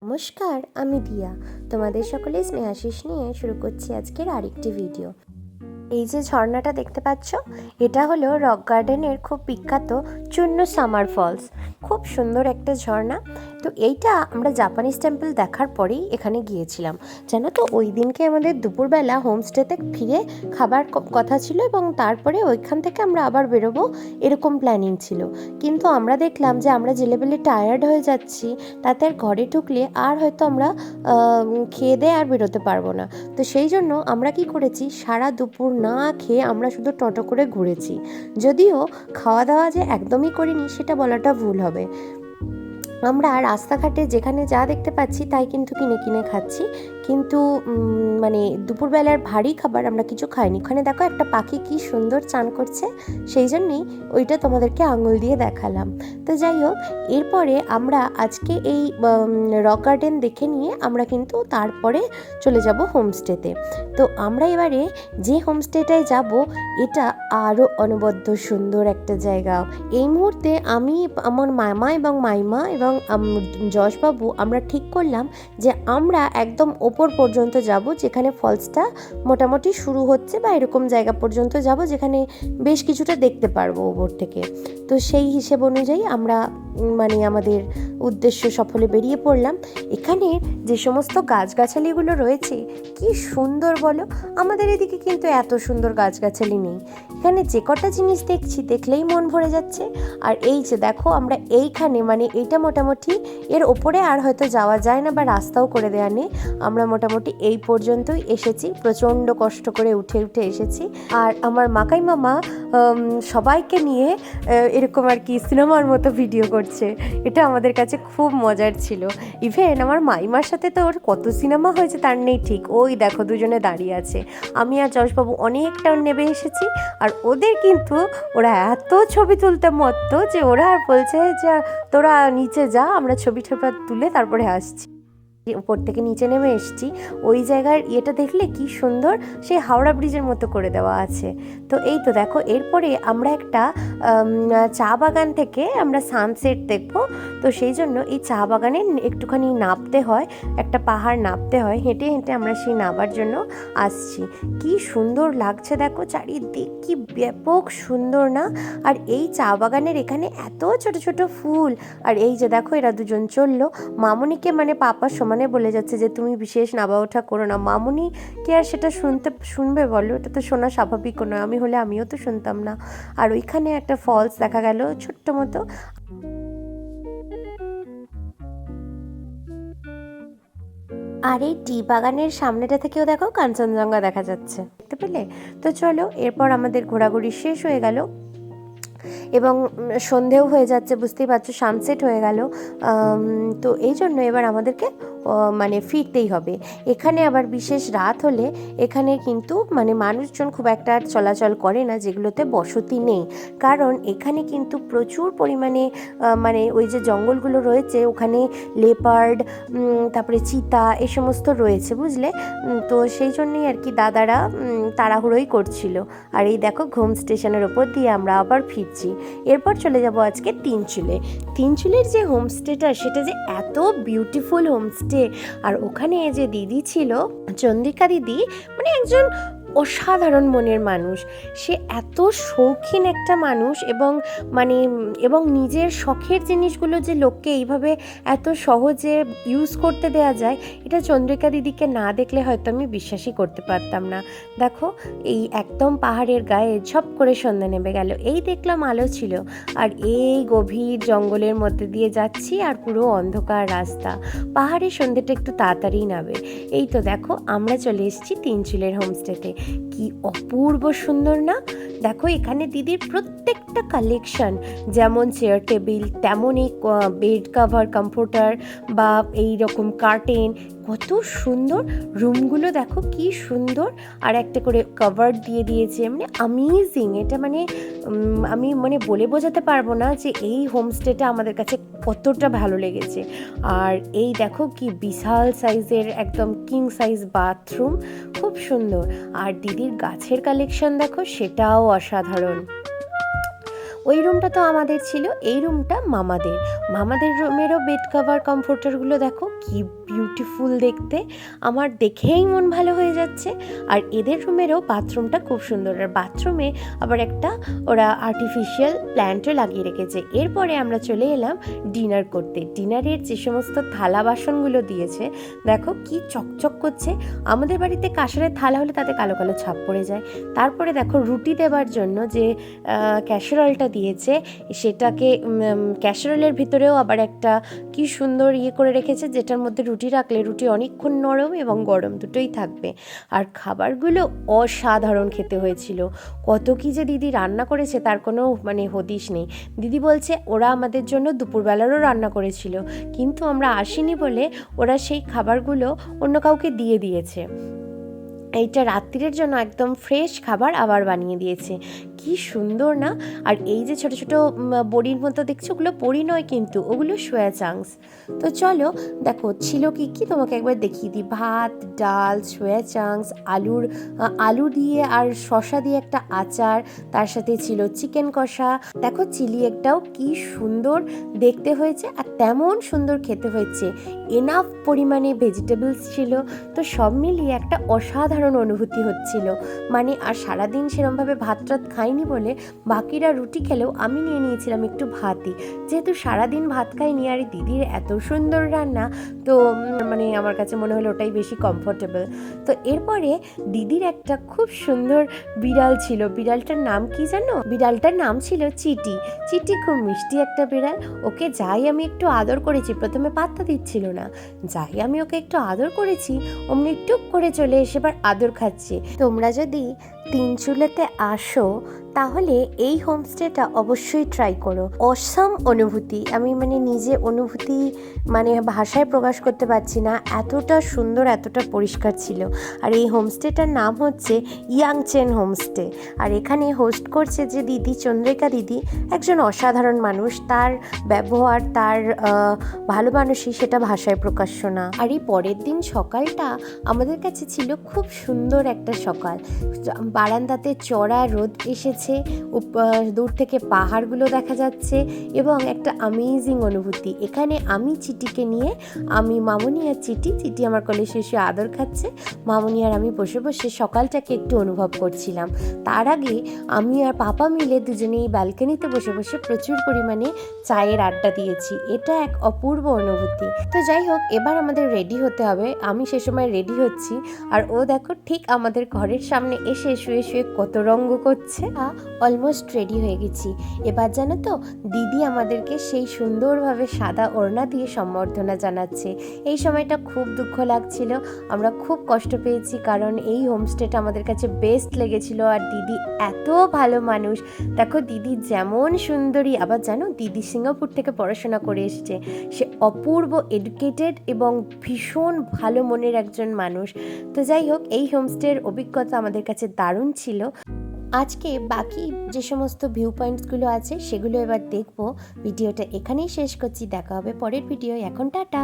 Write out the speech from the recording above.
নমস্কার, আমি দিয়া। তোমাদের সকলে স্নেহাশিস নিয়ে শুরু করছি আজকের আরেকটি ভিডিও। এই যে ঝর্ণাটা দেখতে পাচ্ছ, এটা হলো রক গার্ডেনের খুব বিখ্যাত চূর্ণ সামার ফলস। খুব সুন্দর একটা ঝর্ণা। তো এইটা আমরা জাপানিজ টেম্পল দেখার পরেই এখানে গিয়েছিলাম। জানো তো, ওই দিনকে আমাদের দুপুরবেলা হোমস্টেতে ফিরে খাবার কথা ছিল এবং তারপরে ওইখান থেকে আমরা আবার বেরোবো এরকম প্ল্যানিং ছিল। কিন্তু আমরা দেখলাম যে আমরা যে লেভেলে টায়ার্ড হয়ে যাচ্ছি, তাতে আর ঘরে ঢুকলে আর হয়তো আমরা খেয়ে দিয়ে আর বেরোতে পারবো না। তো সেই জন্য আমরা কি করেছি, সারা দুপুর না খেয়ে আমরা শুধু টোটো করে ঘুরেছি। যদিও খাওয়া দাওয়া যে একদমই করিনি সেটা বলাটা ভুল হবে। আমরা রাস্তাঘাটে যেখানে যা দেখতে পাচ্ছি তাই কিন্তু কিনে কিনে খাচ্ছি, কিন্তু মানে দুপুরবেলার ভারী খাবার আমরা কিছু খাইনি। ওখানে দেখো একটা পাখি কি সুন্দর চান করছে, সেই জন্যেই ওইটা তোমাদেরকে আঙুল দিয়ে দেখালাম। তো যাই হোক, এরপরে আমরা আজকে এই রক গার্ডেন দেখে নিয়ে আমরা কিন্তু তারপরে চলে যাব হোমস্টেতে। তো আমরা এবারে যে হোমস্টেটায় যাব, এটা আরও অনবদ্য সুন্দর একটা জায়গা। এই মুহূর্তে আমি, আমার মামা এবং মাইমা এবং যশবাবু আমরা ঠিক করলাম যে আমরা একদম ওপর পর্যন্ত যাব, যেখানে ফলসটা মোটামুটি শুরু হচ্ছে, বা এরকম জায়গা পর্যন্ত যাব যেখানে বেশ কিছুটা দেখতে পারবো ওপর থেকে। তো সেই হিসেব অনুযায়ী আমরা মানে আমাদের উদ্দেশ্য সফলে বেরিয়ে পড়লাম। এখানে যে সমস্ত গাছগাছালিগুলো রয়েছে কি সুন্দর বলো। আমাদের এদিকে কিন্তু এত সুন্দর গাছগাছালি নেই। এখানে যে কটা জিনিস দেখছি দেখলেই মন ভরে যাচ্ছে। আর এই যে দেখো, আমরা এইখানে মানে এইটা মোটামুটি এর ওপরে আর হয়তো যাওয়া যায় না, বা রাস্তাও করে দেওয়া নেই। আমরা মোটামুটি এই পর্যন্তই এসেছি, প্রচণ্ড কষ্ট করে উঠে উঠে এসেছি। আর আমার মাকাই মামা সবাইকে নিয়ে এরকম আর কি সিনেমার মতো ভিডিও করছে। এটা আমাদের কাছে খুব মজার ছিল। ইভেন আমার মাইমার সাথে তো ওর কত সিনেমা হয়েছে তার নেই ঠিক। ওই দেখো দুজনে দাঁড়িয়ে আছে। আমি আর যশবাবু অনেকটা নেবে এসেছি, আর ওদের কিন্তু ওরা এত ছবি তুলতে মত্ত যে ওরা আর বলছে যে তোরা নিচে যা, আমরা ছবি তুলে তারপরে আসছি। উপর থেকে নিচে নেমে এসেছি। ওই জায়গার ইয়েটা দেখলে কি সুন্দর, সেই হাওড়া ব্রিজের মতো করে দেওয়া আছে। তো এই তো দেখো, এরপরে আমরা একটা চা বাগান থেকে আমরা সানসেট দেখব। তো সেই জন্য এই চা বাগানে একটুখানি নামতে হয়, একটা পাহাড় নামতে হয়, হেঁটে হেঁটে আমরা সেই নামার জন্য আসছি। কি সুন্দর লাগছে দেখো, চারিদিক কি ব্যাপক সুন্দর না। আর এই চা বাগানের এখানে এত ছোট ছোট ফুল। আর এই যে দেখো, এরা দুজন চললো। মামুনিকে মানে পাপা সমানে বলে যাচ্ছে যে তুমি বিশেষ নাবা ওঠা করো না। মামুনি কে আর সেটা শুনবে বলো? এটা তো শোনা স্বাভাবিকও নয়। আমি হলে আমিও তো শুনতাম না। আর ওইখানে একটা ফলস দেখা গেল ছোট্ট মতো। আর এই টি বাগানের সামনেটা থেকেও দেখো কাঞ্চনজঙ্ঘা দেখা যাচ্ছে, দেখতে পেলে? তো চলো, এরপর আমাদের ঘোরাঘুরি শেষ হয়ে গেল এবং সন্ধেও হয়ে যাচ্ছে, বুঝতেই পারছো, সানসেট হয়ে গেল। তো এই জন্য এবার আমাদেরকে মানে ফিরতেই হবে। এখানে আবার বিশেষ রাত হলে এখানে কিন্তু মানে মানুষজন খুব একটা চলাচল করে না, যেগুলোতে বসতি নেই। কারণ এখানে কিন্তু প্রচুর পরিমাণে মানে ওই যে জঙ্গলগুলো রয়েছে, ওখানে লেপার্ড, তারপরে চিতা, এই সমস্ত রয়েছে, বুঝলে? তো সেই জন্যই আর কি দাদারা তাড়াহুড়োই করছিল। আর এই দেখো, ঘুম স্টেশনের ওপর দিয়ে আমরা আবার ফিরছি। এরপর চলে যাব আজকে তিনচুলে। তিনচুলের যে হোমস্টেটা, সেটা যে এত বিউটিফুল হোমস্টে। আর ওখানে যে দিদি ছিল, চন্দ্রিকা দিদি, মানে একজন অসাধারণ মনের মানুষ। সে এত শৌখিন একটা মানুষ, এবং নিজের শখের জিনিসগুলো যে লোককে এইভাবে এত সহজে ইউজ করতে দেওয়া যায়, এটা চন্দ্রিকা দিদিকে না দেখলে হয়তো আমি বিশ্বাসই করতে পারতাম না। দেখো, এই একদম পাহাড়ের গায়ে ঝপ করে সন্ধ্যা নেমে গেল। এই দেখলাম আলো ছিল, আর এই গভীর জঙ্গলের মধ্যে দিয়ে যাচ্ছি, আর পুরো অন্ধকার রাস্তা। পাহাড়ের সন্ধ্যেটা একটু তাড়াতাড়ি নামে। এই তো দেখো, আমরা চলে এসেছি তিনচুলের হোমস্টেতে। কি অপূর্ব সুন্দর না? দেখো, এখানে দিদির প্রত্যেকটা কালেকশন, যেমন চেয়ার টেবিল, তেমন এই বেড কাভার, কমফোর্টার, বা এই রকম কার্টেন, কত সুন্দর। রুমগুলো দেখো কি সুন্দর, আর একটা করে কভার দিয়ে দিয়েছে, মানে অ্যামেজিং। এটা মানে আমি মানে বলে বোঝাতে পারবো না যে এই হোমস্টেটা আমাদের কাছে কতটা ভালো লেগেছে। আর এই দেখো কি বিশাল সাইজের একদম কিং সাইজ বাথরুম, খুব সুন্দর। আর দিদির গাছের কালেকশন দেখো, সেটাও অসাধারণ। ওই রুমটা তো আমাদের ছিল, এই রুমটা মামাদের। মামাদের রুমেরও বেড কভার কমফোর্টারগুলো দেখো কি বিউটিফুল দেখতে, আমার দেখেই মন ভালো হয়ে যাচ্ছে। আর এদের রুমেরও বাথরুমটা খুব সুন্দর, আর বাথরুমে আবার একটা ওরা আর্টিফিশিয়াল প্ল্যান্টও লাগিয়ে রেখেছে। এরপরে আমরা চলে এলাম ডিনার করতে। ডিনারের যে সমস্ত থালা বাসনগুলো দিয়েছে দেখো কি চকচক করছে। আমাদের বাড়িতে কাঁসারের থালা হলে তাতে কালো কালো ছাপ পড়ে যায়। তারপরে দেখো রুটি দেবার জন্য যে ক্যাসারোলটা দিয়েছে, সেটাকে ক্যাসারোলের ভিতরেও আবার একটা কি সুন্দর করে রেখেছে, যেটার মধ্যে রুটি রাখলে রুটি অনেকক্ষণ নরম এবং গরম দুটোই থাকবে। আর খাবারগুলো অসাধারণ খেতে হয়েছিল। কত কি যে দিদি রান্না করেছে তার কোনো হদিশ নেই। দিদি বলছে ওরা আমাদের জন্য দুপুরবেলারও রান্না করেছিল, কিন্তু আমরা আসিনি বলে ওরা সেই খাবারগুলো অন্য কাউকে দিয়ে দিয়েছে। এইটা রাত্রির জন্য একদম ফ্রেশ খাবার আবার বানিয়ে দিয়েছে। কি সুন্দর না? আর এই যে ছোট ছোট বড়ির মতো দেখছো, ওগুলো বড়ি নয় কিন্তু, ওগুলো সোয়া চাংস। তো চলো দেখো ছিল কি কি তোমাকে একবার দেখিয়ে দিই। ভাত, ডাল, সোয়া চাংস, আলু দিয়ে আর শসা দিয়ে একটা আচার, তার সাথে ছিল চিকেন কষা। দেখো চিলি একটাও কি সুন্দর দেখতে হয়েছে আর তেমন সুন্দর খেতে হয়েছে। এনাফ পরিমাণে ভেজিটেবলস ছিল। তো সব মিলিয়ে একটা অসাধারণ অনুভূতি হচ্ছিল। আর সারাদিন সেরমভাবে ভাত টাত খাইনি বলে বাকিরা রুটি খেলেও আমি নিয়ে নিয়েছিলাম একটু ভাতই, যেহেতু সারাদিন ভাত খাইনি। আর দিদির এত সুন্দর রান্না, তো আমার কাছে মনে হলো ওটাই বেশি কমফোর্টেবল। তো এরপরে দিদির একটা খুব সুন্দর বিড়াল ছিল। বিড়ালটার নাম কি জানো? বিড়ালটার নাম ছিল চিটি। চিটি খুব মিষ্টি একটা বিড়াল। ওকে যাই আমি একটু আদর করেছি, প্রথমে পাত্তা দিচ্ছিল না, যাই আমি ওকে একটু আদর করেছি অমনি টুক করে চলে এসে এবার আদর খাচ্ছে। তোমরা যদি তিনচুলেতে আসো তাহলে এই হোমস্টেটা অবশ্যই ট্রাই করো। অসাম অনুভূতি, আমি নিজে অনুভূতি ভাষায় প্রকাশ করতে পারছি না, এতটা সুন্দর এতটা পরিষ্কার ছিল। আর এই হোমস্টেটার নাম হচ্ছে ইয়াংচেন হোমস্টে। আর এখানে হোস্ট করছে যে দিদি, চন্দ্রিকা দিদি, একজন অসাধারণ মানুষ। তার ব্যবহার, তার ভালো মানুষই, সেটা ভাষায় প্রকাশ্য না। আর এই পরের দিন সকালটা আমাদের কাছে ছিল খুব সুন্দর একটা সকাল। বারান্দাতে চড়া রোদ এসেছে, দূর থেকে পাহাড়গুলো দেখা যাচ্ছে এবং একটা অ্যামেজিং অনুভূতি। এখানে আমি চিটিকে নিয়ে, আমি মামনি আর চিটি আমার কোলে শুয়ে আদর খাচ্ছে, মামনি আর আমি বসে বসে সকালটাকে একটু অনুভব করছিলাম। তার আগে আমি আর পাপা মিলে দুজনেই ব্যালকনিতে বসে বসে প্রচুর পরিমাণে চায়ের আড্ডা দিয়েছি। এটা এক অপূর্ব অনুভূতি। তো যাই হোক, এবার আমাদের রেডি হতে হবে। আমি সে সময় রেডি হচ্ছি, আর ও দেখো ঠিক আমাদের ঘরের সামনে এসে শুয়ে শুয়ে কত রঙ্গ করছে। অলমোস্ট রেডি হয়ে গেছি। এবার জানো তো, দিদি আমাদেরকে সেই সুন্দরভাবে সাদা ওড়না দিয়ে সম্বর্ধনা জানাচ্ছে। এই সময়টা খুব দুঃখ লাগছিল, আমরা খুব কষ্ট পেয়েছি, কারণ এই হোমস্টেটা আমাদের কাছে বেস্ট লেগেছিল। আর দিদি এত ভালো মানুষ, দেখো দিদি যেমন সুন্দরী, আবার জানো দিদি সিঙ্গাপুর থেকে পড়াশোনা করে এসেছে। সে অপূর্ব এডুকেটেড এবং ভীষণ ভালো মনের একজন মানুষ। তো যাই হোক, এই হোমস্টের অভিজ্ঞতা আমাদের কাছে দারুণ ছিল। আজকে বাকি যে সমস্ত ভিউ পয়েন্টসগুলো আছে সেগুলো এবার দেখবো। ভিডিওটা এখানেই শেষ করছি, দেখা হবে পরের ভিডিও। এখন টাটা।